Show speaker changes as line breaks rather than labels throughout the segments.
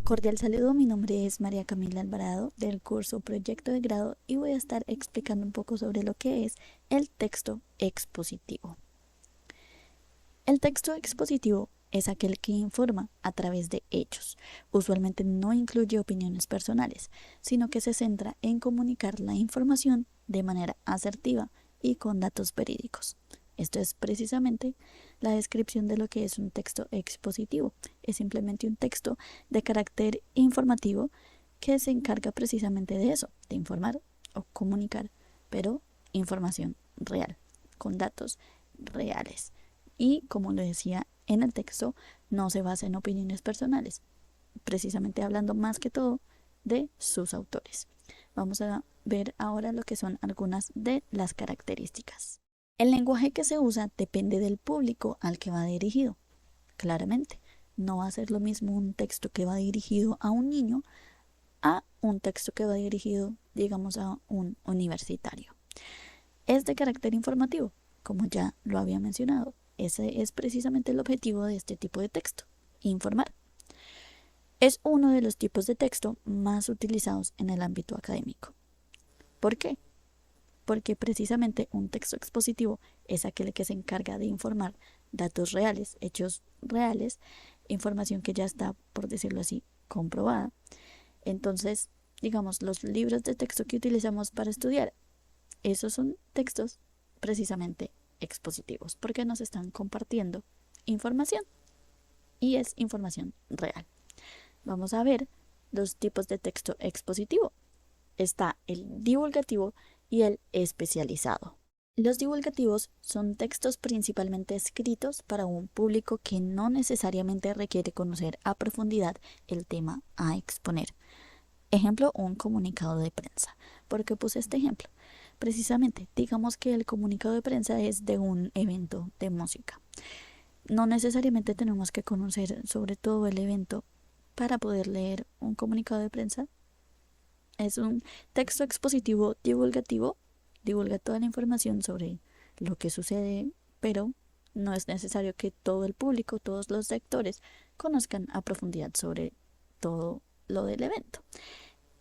Cordial saludo, mi nombre es María Camila Alvarado del curso Proyecto de Grado y voy a estar explicando un poco sobre lo que es el texto expositivo. El texto expositivo es aquel que informa a través de hechos. Usualmente no incluye opiniones personales, sino que se centra en comunicar la información de manera asertiva y con datos verídicos. Esto es precisamente la descripción de lo que es un texto expositivo. Es simplemente un texto de carácter informativo que se encarga precisamente de eso, de informar o comunicar, pero información real, con datos reales. Y como lo decía en el texto, no se basa en opiniones personales, precisamente hablando más que todo de sus autores. Vamos a ver ahora lo que son algunas de las características. El lenguaje que se usa depende del público al que va dirigido. Claramente, no va a ser lo mismo un texto que va dirigido a un niño a un texto que va dirigido, digamos, a un universitario. Es de carácter informativo, como ya lo había mencionado. Ese es precisamente el objetivo de este tipo de texto, informar. Es uno de los tipos de texto más utilizados en el ámbito académico. ¿Por qué? Porque precisamente un texto expositivo es aquel que se encarga de informar datos reales, hechos reales, información que ya está, por decirlo así, comprobada. Entonces, digamos, los libros de texto que utilizamos para estudiar, esos son textos precisamente expositivos, porque nos están compartiendo información y es información real. Vamos a ver los tipos de texto expositivo. Está el divulgativo y el especializado. Los divulgativos son textos principalmente escritos para un público que no necesariamente requiere conocer a profundidad el tema a exponer. Ejemplo, un comunicado de prensa. ¿Por qué puse este ejemplo? Precisamente, digamos que el comunicado de prensa es de un evento de música. No necesariamente tenemos que conocer sobre todo el evento para poder leer un comunicado de prensa. Es un texto expositivo divulgativo, divulga toda la información sobre lo que sucede, pero no es necesario que todo el público, todos los sectores, conozcan a profundidad sobre todo lo del evento.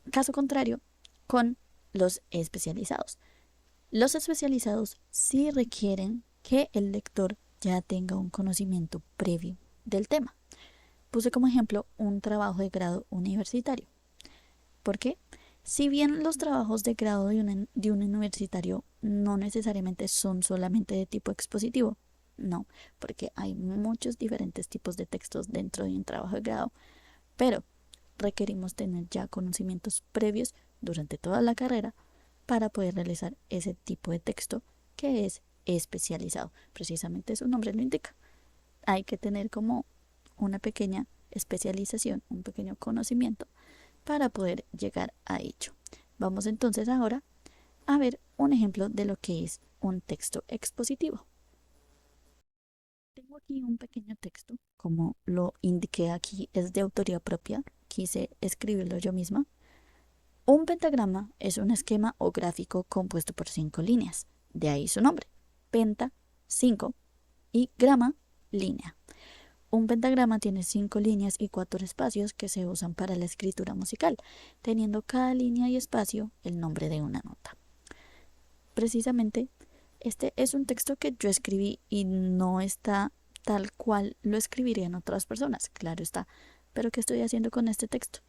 Caso contrario, con los especializados. Los especializados sí requieren que el lector ya tenga un conocimiento previo del tema. Puse como ejemplo un trabajo de grado universitario. ¿Por qué? Si bien los trabajos de grado de un universitario no necesariamente son solamente de tipo expositivo, no, porque hay muchos diferentes tipos de textos dentro de un trabajo de grado, pero requerimos tener ya conocimientos previos durante toda la carrera para poder realizar ese tipo de texto que es especializado. Precisamente su nombre lo indica. Hay que tener como una pequeña especialización, un pequeño conocimiento para poder llegar a ello. Vamos entonces ahora a ver un ejemplo de lo que es un texto expositivo. Tengo aquí un pequeño texto, como lo indiqué aquí, es de autoría propia, quise escribirlo yo misma. Un pentagrama es un esquema o gráfico compuesto por 5 líneas, de ahí su nombre, penta, 5 y grama, línea. Un pentagrama tiene 5 líneas y 4 espacios que se usan para la escritura musical, teniendo cada línea y espacio el nombre de una nota. Precisamente, este es un texto que yo escribí y no está tal cual lo escribirían otras personas, claro está. Pero ¿qué estoy haciendo con este texto?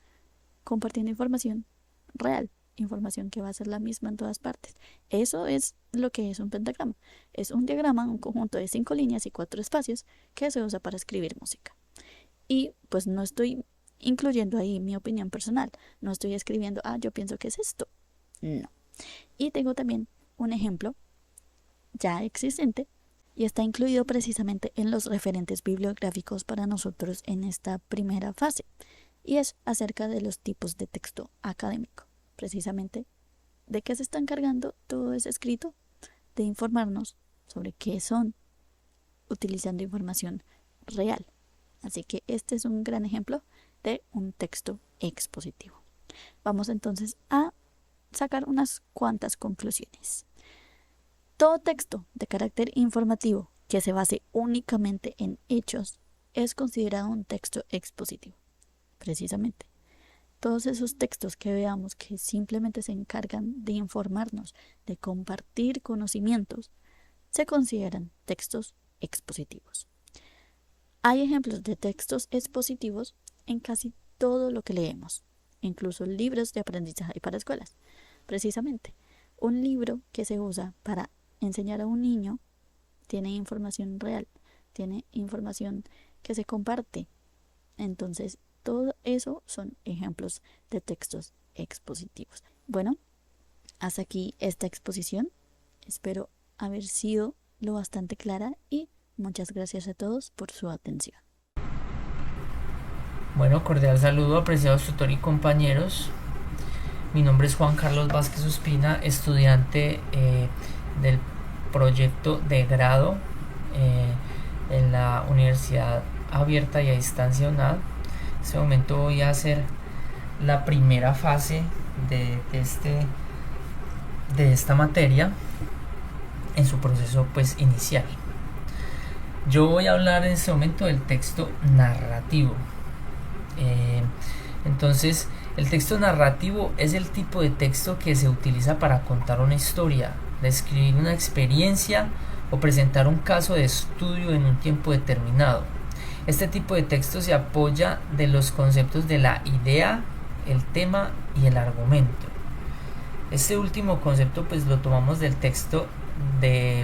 Compartiendo información real, información que va a ser la misma en todas partes. Eso es lo que es un pentagrama. Es un diagrama, un conjunto de 5 líneas y 4 espacios que se usa para escribir música. Y pues no estoy incluyendo ahí mi opinión personal. No estoy escribiendo, yo pienso que es esto. No. Y tengo también un ejemplo ya existente y está incluido precisamente en los referentes bibliográficos para nosotros en esta primera fase. Y es acerca de los tipos de texto académico. Precisamente, ¿de qué se está encargando todo ese escrito? De informarnos sobre qué son, utilizando información real. Así que este es un gran ejemplo de un texto expositivo. Vamos entonces a sacar unas cuantas conclusiones. Todo texto de carácter informativo que se base únicamente en hechos es considerado un texto expositivo. precisamente. Todos esos textos que veamos que simplemente se encargan de informarnos, de compartir conocimientos, se consideran textos expositivos. Hay ejemplos de textos expositivos en casi todo lo que leemos, incluso libros de aprendizaje para escuelas. Precisamente, un libro que se usa para enseñar a un niño tiene información real, tiene información que se comparte. Entonces, todo eso son ejemplos de textos expositivos. Bueno, hasta aquí esta exposición. Espero haber sido lo bastante clara y muchas gracias a todos por su atención.
Bueno, cordial saludo, apreciados tutor y compañeros. Mi nombre es Juan Carlos Vázquez Ospina, estudiante del proyecto de grado en la Universidad Abierta y a Distancia UNAD. En este momento voy a hacer la primera fase de esta materia en su proceso pues inicial. Yo voy a hablar en este momento del texto narrativo. Entonces, el texto narrativo es el tipo de texto que se utiliza para contar una historia, describir una experiencia o presentar un caso de estudio en un tiempo determinado. Este tipo de texto se apoya de los conceptos de la idea, el tema y el argumento. Este último concepto pues lo tomamos de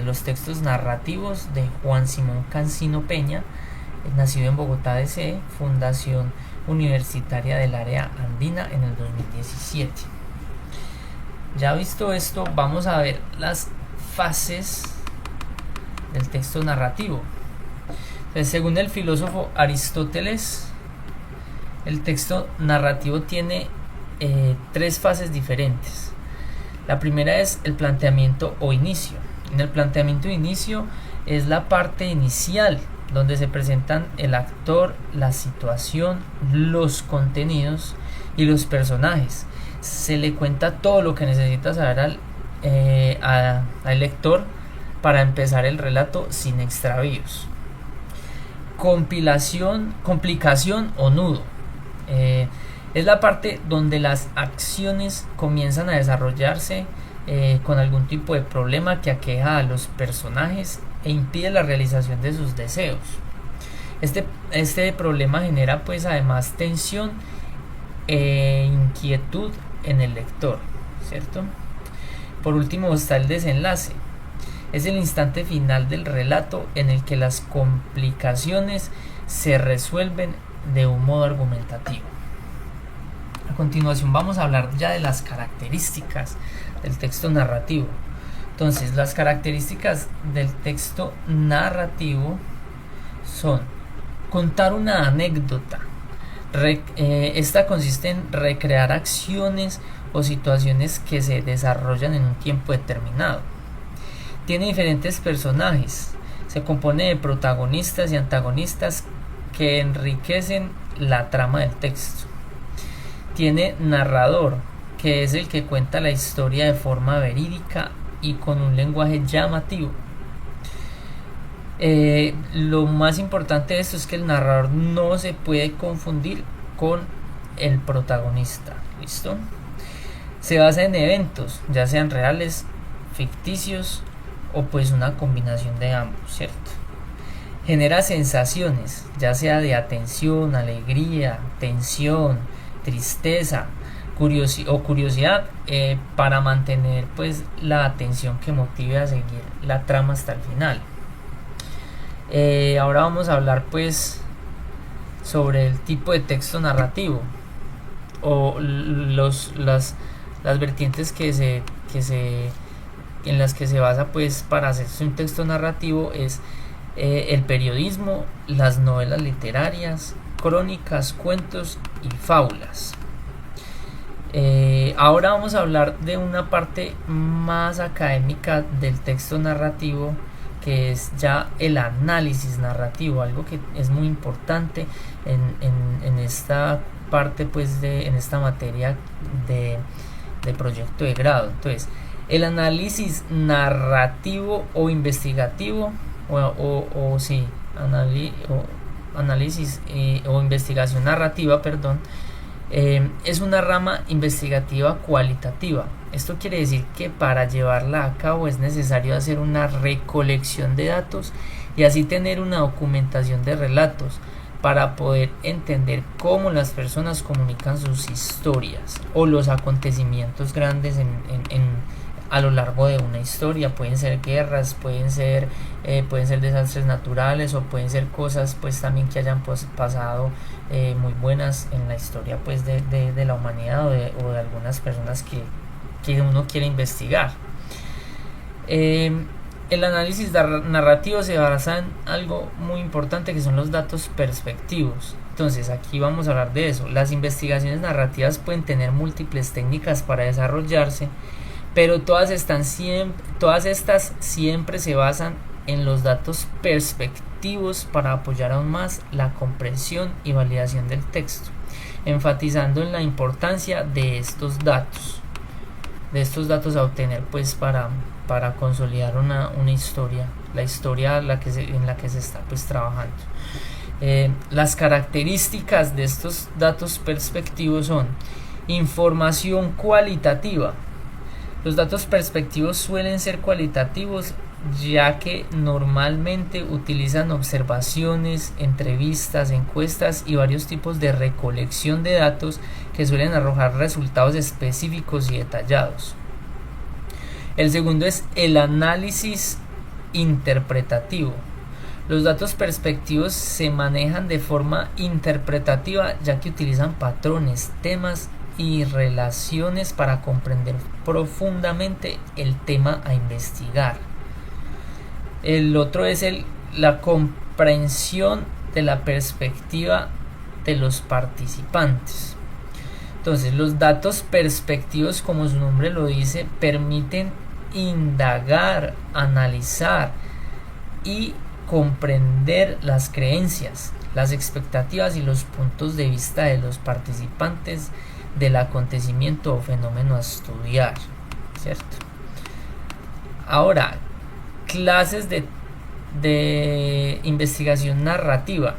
los textos narrativos de Juan Simón Cancino Peña, nacido en Bogotá, D.C., Fundación Universitaria del Área Andina en el 2017. Ya visto esto, vamos a ver las fases del texto narrativo. Entonces, según el filósofo Aristóteles, el texto narrativo tiene 3 fases diferentes. La primera es el planteamiento o inicio. En el planteamiento de inicio es la parte inicial donde se presentan el actor, la situación, los contenidos y los personajes. Se le cuenta todo lo que necesita saber al lector para empezar el relato sin extravíos. Complicación o nudo. Es la parte donde las acciones comienzan a desarrollarse con algún tipo de problema que aqueja a los personajes e impide la realización de sus deseos. Este problema genera pues además tensión e inquietud en el lector, ¿cierto? Por último está el desenlace. Es el instante final del relato en el que las complicaciones se resuelven de un modo argumentativo. A continuación vamos a hablar ya de las características del texto narrativo. Entonces, las características del texto narrativo son contar una anécdota. Esta consiste en recrear acciones o situaciones que se desarrollan en un tiempo determinado. Tiene diferentes personajes. Se compone de protagonistas y antagonistas que enriquecen la trama del texto. Tiene narrador, que es el que cuenta la historia de forma verídica y con un lenguaje llamativo. Lo más importante de esto es que el narrador no se puede confundir con el protagonista. ¿Listo? Se basa en eventos, ya sean reales, ficticios o pues una combinación de ambos, ¿cierto? Genera sensaciones, ya sea de atención, alegría, tensión, tristeza, curiosidad, para mantener pues la atención que motive a seguir la trama hasta el final. Ahora vamos a hablar pues sobre el tipo de texto narrativo o las vertientes en las que se basa pues para hacerse un texto narrativo. Es el periodismo, las novelas literarias, crónicas, cuentos y fábulas. Ahora vamos a hablar de una parte más académica del texto narrativo, que es ya el análisis narrativo, algo que es muy importante en esta parte pues en esta materia de proyecto de grado. Entonces, el análisis narrativo o investigativo análisis o investigación narrativa, perdón, es una rama investigativa cualitativa. Esto quiere decir que para llevarla a cabo es necesario hacer una recolección de datos y así tener una documentación de relatos para poder entender cómo las personas comunican sus historias o los acontecimientos grandes a lo largo de una historia. Pueden ser guerras, pueden ser desastres naturales, o pueden ser cosas pues también que hayan pasado muy buenas en la historia pues de la humanidad o de algunas personas que uno quiere investigar. El análisis narrativo se basa en algo muy importante, que son los datos perspectivos. Entonces aquí vamos a hablar de eso. Las investigaciones narrativas pueden tener múltiples técnicas para desarrollarse, pero todas estas siempre se basan en los datos perspectivos para apoyar aún más la comprensión y validación del texto, enfatizando en la importancia de estos datos a obtener pues para consolidar una historia, la historia en la que se está pues trabajando. Las características de estos datos perspectivos son: información cualitativa. Los datos perspectivos suelen ser cualitativos, ya que normalmente utilizan observaciones, entrevistas, encuestas y varios tipos de recolección de datos que suelen arrojar resultados específicos y detallados. El segundo es el análisis interpretativo. Los datos perspectivos se manejan de forma interpretativa, ya que utilizan patrones, temas y relaciones para comprender profundamente el tema a investigar. El otro es la comprensión de la perspectiva de los participantes. Entonces, los datos perspectivos, como su nombre lo dice, permiten indagar, analizar y comprender las creencias, las expectativas y los puntos de vista de los participantes del acontecimiento o fenómeno a estudiar, ¿cierto? Ahora, clases de investigación narrativa.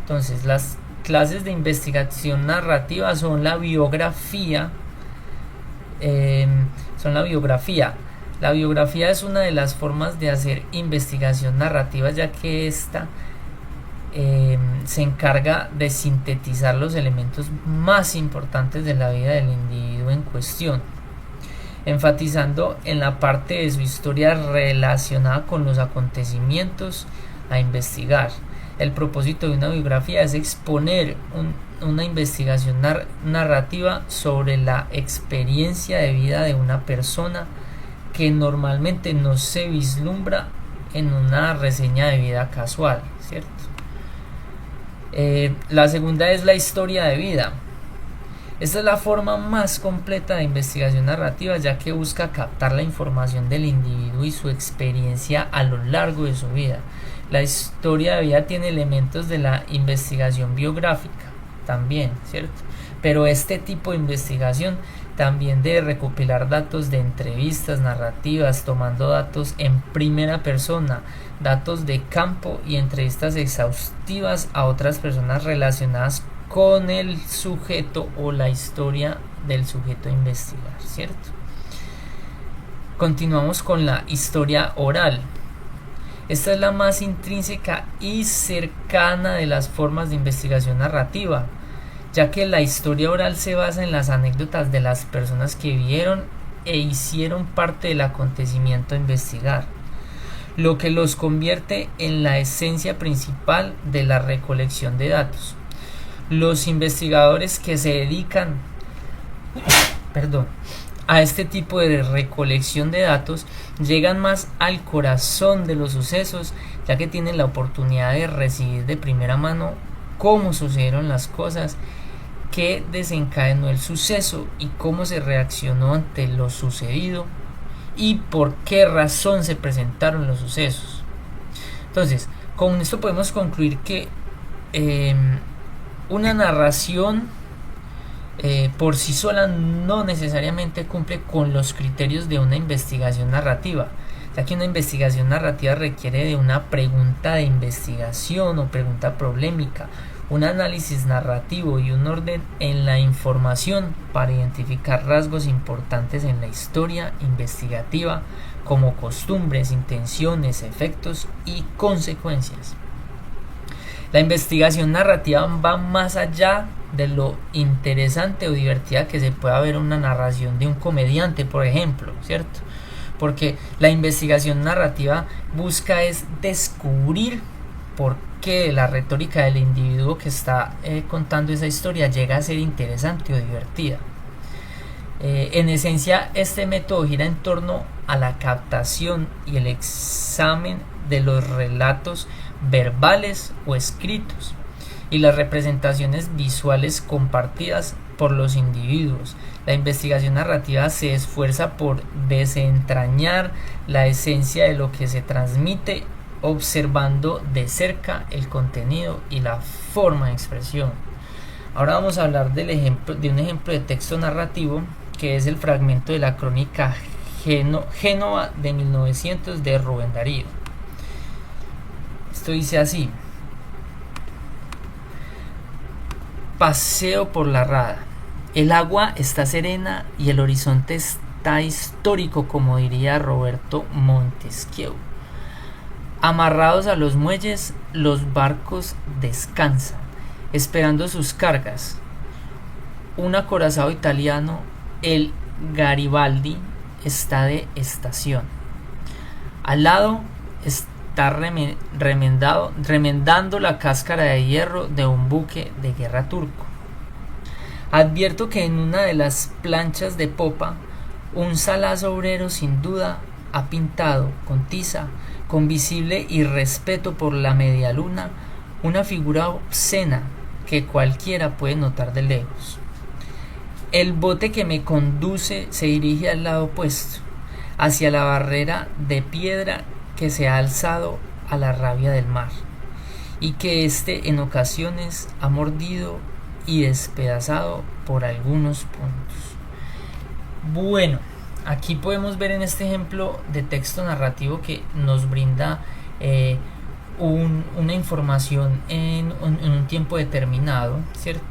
Entonces, las clases de investigación narrativa son la biografía. La biografía es una de las formas de hacer investigación narrativa, ya que esta se encarga de sintetizar los elementos más importantes de la vida del individuo en cuestión, enfatizando en la parte de su historia relacionada con los acontecimientos a investigar. El propósito de una biografía es exponer una investigación narrativa sobre la experiencia de vida de una persona que normalmente no se vislumbra en una reseña de vida casual, ¿cierto? La segunda es la historia de vida. Esta es la forma más completa de investigación narrativa, ya que busca captar la información del individuo y su experiencia a lo largo de su vida. La historia de vida tiene elementos de la investigación biográfica también, ¿cierto? Pero este tipo de investigación también debe recopilar datos de entrevistas narrativas, tomando datos en primera persona, datos de campo y entrevistas exhaustivas a otras personas relacionadas con el sujeto o la historia del sujeto a investigar, ¿cierto? Continuamos con la historia oral. Esta es la más intrínseca y cercana de las formas de investigación narrativa, ya que la historia oral se basa en las anécdotas de las personas que vieron e hicieron parte del acontecimiento a investigar, lo que los convierte en la esencia principal de la recolección de datos. Los investigadores que se dedican a este tipo de recolección de datos llegan más al corazón de los sucesos, ya que tienen la oportunidad de recibir de primera mano cómo sucedieron las cosas, qué desencadenó el suceso y cómo se reaccionó ante lo sucedido y por qué razón se presentaron los sucesos. Entonces, con esto podemos concluir que una narración por sí sola no necesariamente cumple con los criterios de una investigación narrativa, ya que una investigación narrativa requiere de una pregunta de investigación o pregunta problemática, un análisis narrativo y un orden en la información para identificar rasgos importantes en la historia investigativa, como costumbres, intenciones, efectos y consecuencias. La investigación narrativa va más allá de lo interesante o divertida que se pueda ver una narración de un comediante, por ejemplo, ¿cierto? Porque la investigación narrativa busca es descubrir por qué la retórica del individuo que está contando esa historia llega a ser interesante o divertida. En esencia, este método gira en torno a la captación y el examen de los relatos verbales o escritos y las representaciones visuales compartidas por los individuos. La investigación narrativa se esfuerza por desentrañar la esencia de lo que se transmite, observando de cerca el contenido y la forma de expresión. Ahora vamos a hablar de un ejemplo de texto narrativo, que es el fragmento de la crónica Génova de 1900 de Rubén Darío. Esto dice así: paseo por la rada. El agua está serena y el horizonte está histórico, como diría Roberto Montesquieu. Amarrados a los muelles, los barcos descansan, esperando sus cargas. Un acorazado italiano, el Garibaldi, está de estación. Al lado está remendando la cáscara de hierro de un buque de guerra turco. Advierto que en una de las planchas de popa, un salaz obrero sin duda ha pintado con tiza, con visible irrespeto por la media luna, una figura obscena que cualquiera puede notar de lejos. El bote que me conduce se dirige al lado opuesto, hacia la barrera de piedra que se ha alzado a la rabia del mar, y que éste en ocasiones ha mordido y despedazado por algunos puntos. Bueno, aquí podemos ver en este ejemplo de texto narrativo que nos brinda una información en un tiempo determinado, ¿cierto?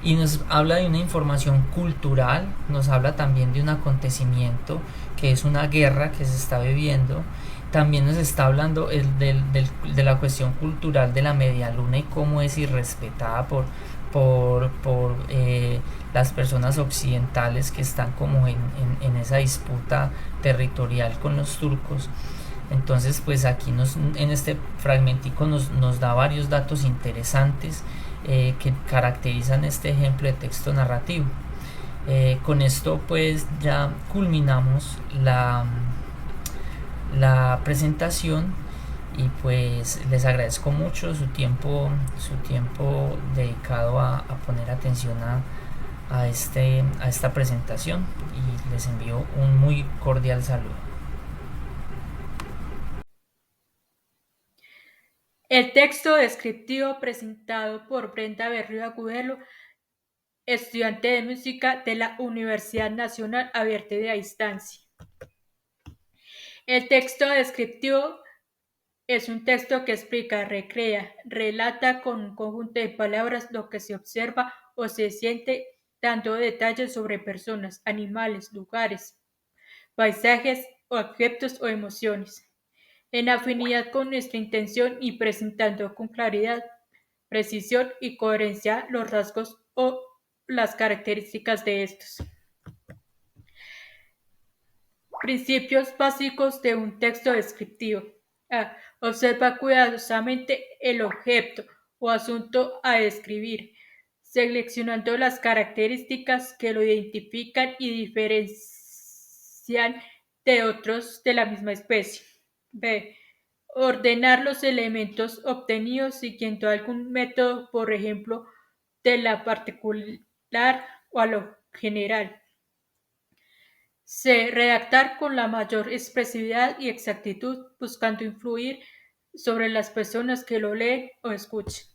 Y nos habla de una información cultural, nos habla también de un acontecimiento que es una guerra que se está viviendo. También nos está hablando de la cuestión cultural de la media luna y cómo es irrespetada por las personas occidentales que están como en esa disputa territorial con los turcos. Entonces, pues aquí en este fragmentico nos da varios datos interesantes que caracterizan este ejemplo de texto narrativo. Con esto pues ya culminamos la presentación y pues les agradezco mucho su tiempo dedicado a poner atención a esta presentación y les envío un muy cordial saludo.
El texto descriptivo presentado por Brenda Berrío Agudelo, estudiante de música de la Universidad Nacional Abierta de Distancia. El texto descriptivo es un texto que explica, recrea, relata con un conjunto de palabras lo que se observa o se siente, dando detalles sobre personas, animales, lugares, paisajes, objetos o emociones, en afinidad con nuestra intención y presentando con claridad, precisión y coherencia los rasgos o las características de estos. Principios básicos de un texto descriptivo. A. Observa cuidadosamente el objeto o asunto a describir, seleccionando las características que lo identifican y diferencian de otros de la misma especie. B. Ordenar los elementos obtenidos siguiendo algún método, por ejemplo, de la particular o a lo general. C. Redactar con la mayor expresividad y exactitud, buscando influir sobre las personas que lo leen o escuchen.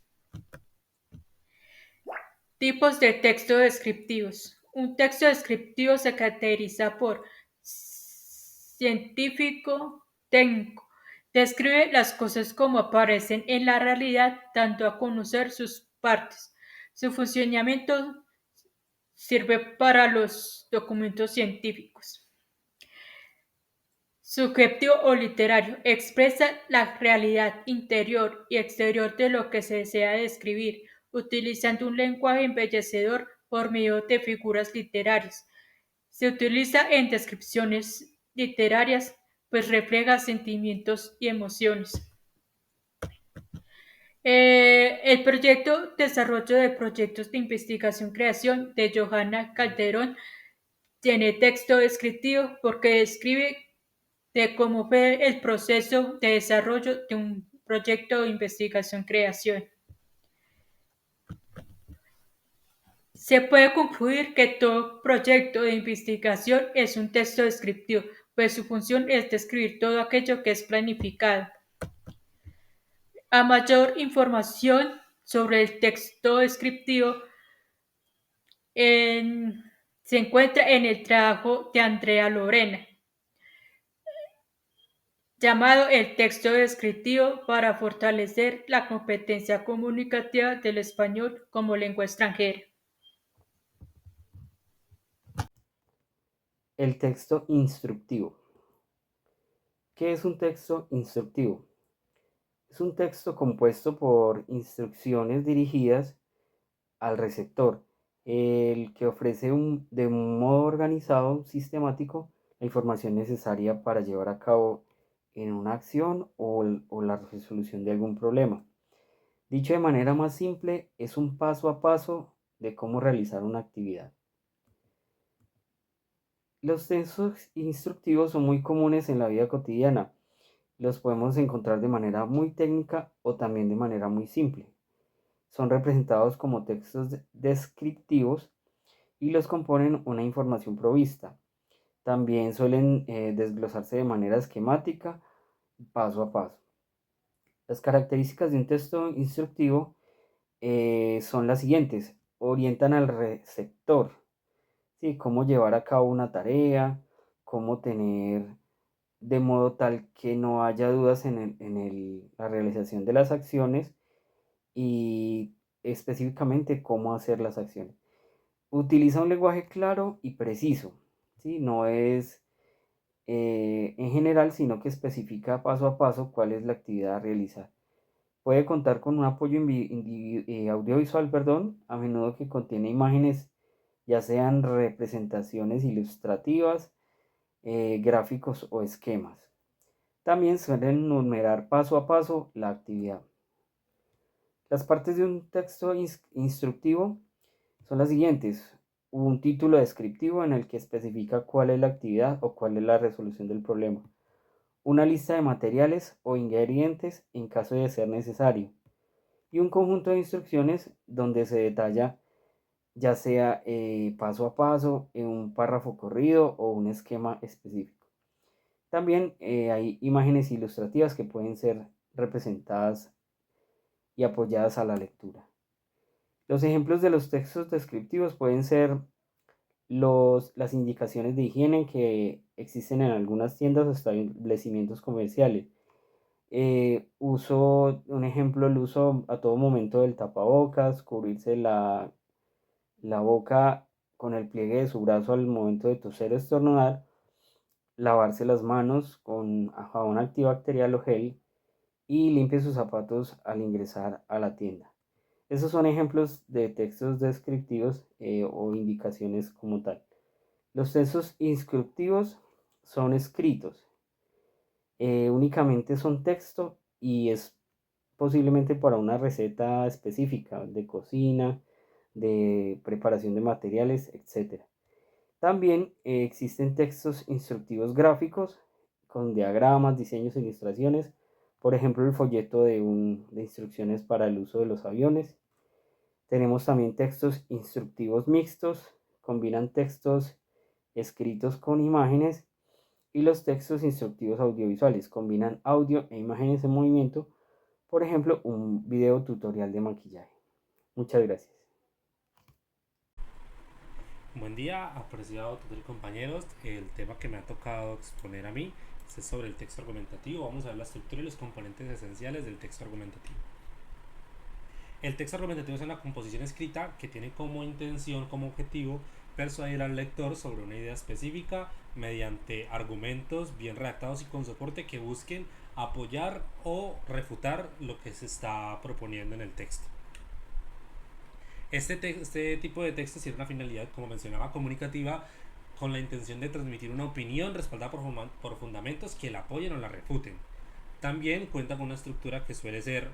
Tipos de texto descriptivos. Un texto descriptivo se caracteriza por científico, técnico. Describe las cosas como aparecen en la realidad, dando a conocer sus partes. Su funcionamiento sirve para los documentos científicos. Subjetivo o literario. Expresa la realidad interior y exterior de lo que se desea describir, utilizando un lenguaje embellecedor por medio de figuras literarias. Se utiliza en descripciones literarias, pues refleja sentimientos y emociones. El proyecto Desarrollo de Proyectos de Investigación-Creación de Johanna Calderón tiene texto descriptivo porque describe de cómo fue el proceso de desarrollo de un proyecto de investigación-creación. Se puede concluir que todo proyecto de investigación es un texto descriptivo, pues su función es describir todo aquello que es planificado. A mayor información sobre el texto descriptivo se encuentra en el trabajo de Andrea Lorena, llamado El texto descriptivo para fortalecer la competencia comunicativa del español como lengua extranjera.
El texto instructivo. ¿Qué es un texto instructivo? Es un texto compuesto por instrucciones dirigidas al receptor, el que ofrece de un modo organizado, sistemático, la información necesaria para llevar a cabo en una acción o la resolución de algún problema. Dicho de manera más simple, es un paso a paso de cómo realizar una actividad. Los textos instructivos son muy comunes en la vida cotidiana. Los podemos encontrar de manera muy técnica o también de manera muy simple. Son representados como textos descriptivos y los componen una información provista. También suelen desglosarse de manera esquemática, paso a paso. Las características de un texto instructivo son las siguientes. Orientan al receptor, ¿sí? Cómo llevar a cabo una tarea, cómo tener de modo tal que no haya dudas en la realización de las acciones y específicamente cómo hacer las acciones. Utiliza un lenguaje claro y preciso, ¿sí? No es en general, sino que especifica paso a paso cuál es la actividad a realizar. Puede contar con un apoyo audiovisual, a menudo que contiene imágenes, ya sean representaciones ilustrativas, gráficos o esquemas. También suelen numerar paso a paso la actividad. Las partes de un texto instructivo son las siguientes. Un título descriptivo en el que especifica cuál es la actividad o cuál es la resolución del problema. Una lista de materiales o ingredientes en caso de ser necesario. Y un conjunto de instrucciones donde se detalla ya sea paso a paso, en un párrafo corrido o un esquema específico. También hay imágenes ilustrativas que pueden ser representadas y apoyadas a la lectura. Los ejemplos de los textos descriptivos pueden ser las indicaciones de higiene que existen en algunas tiendas o establecimientos comerciales. Un ejemplo, el uso a todo momento del tapabocas, cubrirse la boca con el pliegue de su brazo al momento de toser o estornudar, lavarse las manos con jabón antibacterial o gel y limpie sus zapatos al ingresar a la tienda. Esos son ejemplos de textos descriptivos o indicaciones como tal. Los textos instructivos son escritos. Únicamente son texto y es posiblemente para una receta específica de cocina, de preparación de materiales, etc. También existen textos instructivos gráficos con diagramas, diseños e ilustraciones. Por ejemplo, el folleto de instrucciones para el uso de los aviones. Tenemos también textos instructivos mixtos, combinan textos escritos con imágenes, y los textos instructivos audiovisuales combinan audio e imágenes en movimiento, por ejemplo, un video tutorial de maquillaje. Muchas gracias.
Buen día, apreciados compañeros. El tema que me ha tocado exponer a mí Este es sobre el texto argumentativo. Vamos a ver la estructura y los componentes esenciales del texto argumentativo. El texto argumentativo es una composición escrita que tiene como intención, como objetivo, persuadir al lector sobre una idea específica mediante argumentos bien redactados y con soporte que busquen apoyar o refutar lo que se está proponiendo en el texto. Este tipo de texto tiene una finalidad, como mencionaba, comunicativa, con la intención de transmitir una opinión respaldada por fundamentos que la apoyen o la refuten. También cuenta con una estructura que suele ser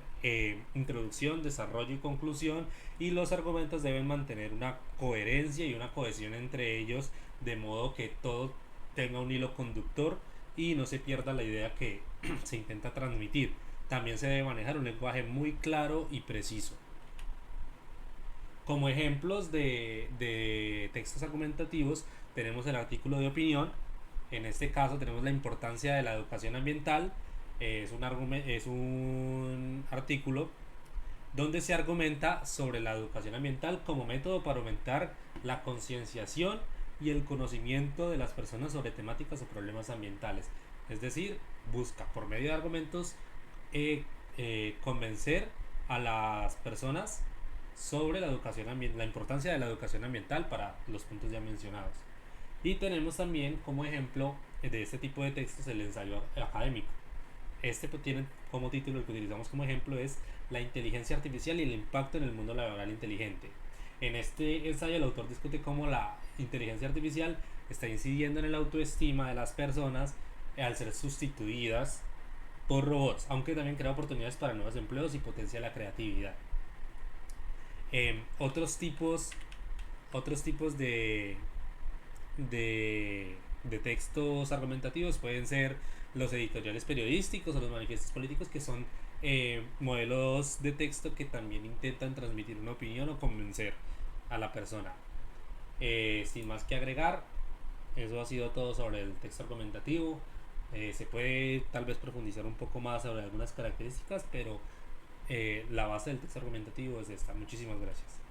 introducción, desarrollo y conclusión, y los argumentos deben mantener una coherencia y una cohesión entre ellos, de modo que todo tenga un hilo conductor y no se pierda la idea que se intenta transmitir. También se debe manejar un lenguaje muy claro y preciso. Como ejemplos de textos argumentativos tenemos el artículo de opinión. En este caso tenemos la importancia de la educación ambiental. Es un artículo donde se argumenta sobre la educación ambiental como método para aumentar la concienciación y el conocimiento de las personas sobre temáticas o problemas ambientales. Es decir, busca por medio de argumentos convencer a las personas sobre la importancia de la educación ambiental para los puntos ya mencionados. Y tenemos también como ejemplo de este tipo de textos el ensayo académico. Este tiene como título, el que utilizamos como ejemplo, es la inteligencia artificial y el impacto en el mundo laboral inteligente. En este ensayo el autor discute cómo la inteligencia artificial está incidiendo en el autoestima de las personas al ser sustituidas por robots, aunque también crea oportunidades para nuevos empleos y potencia la creatividad. Otros tipos de textos argumentativos pueden ser los editoriales periodísticos o los manifiestos políticos, que son modelos de texto que también intentan transmitir una opinión o convencer a la persona. Sin más que agregar, eso ha sido todo sobre el texto argumentativo. Se puede tal vez profundizar un poco más sobre algunas características, pero la base del texto argumentativo es esta. Muchísimas gracias.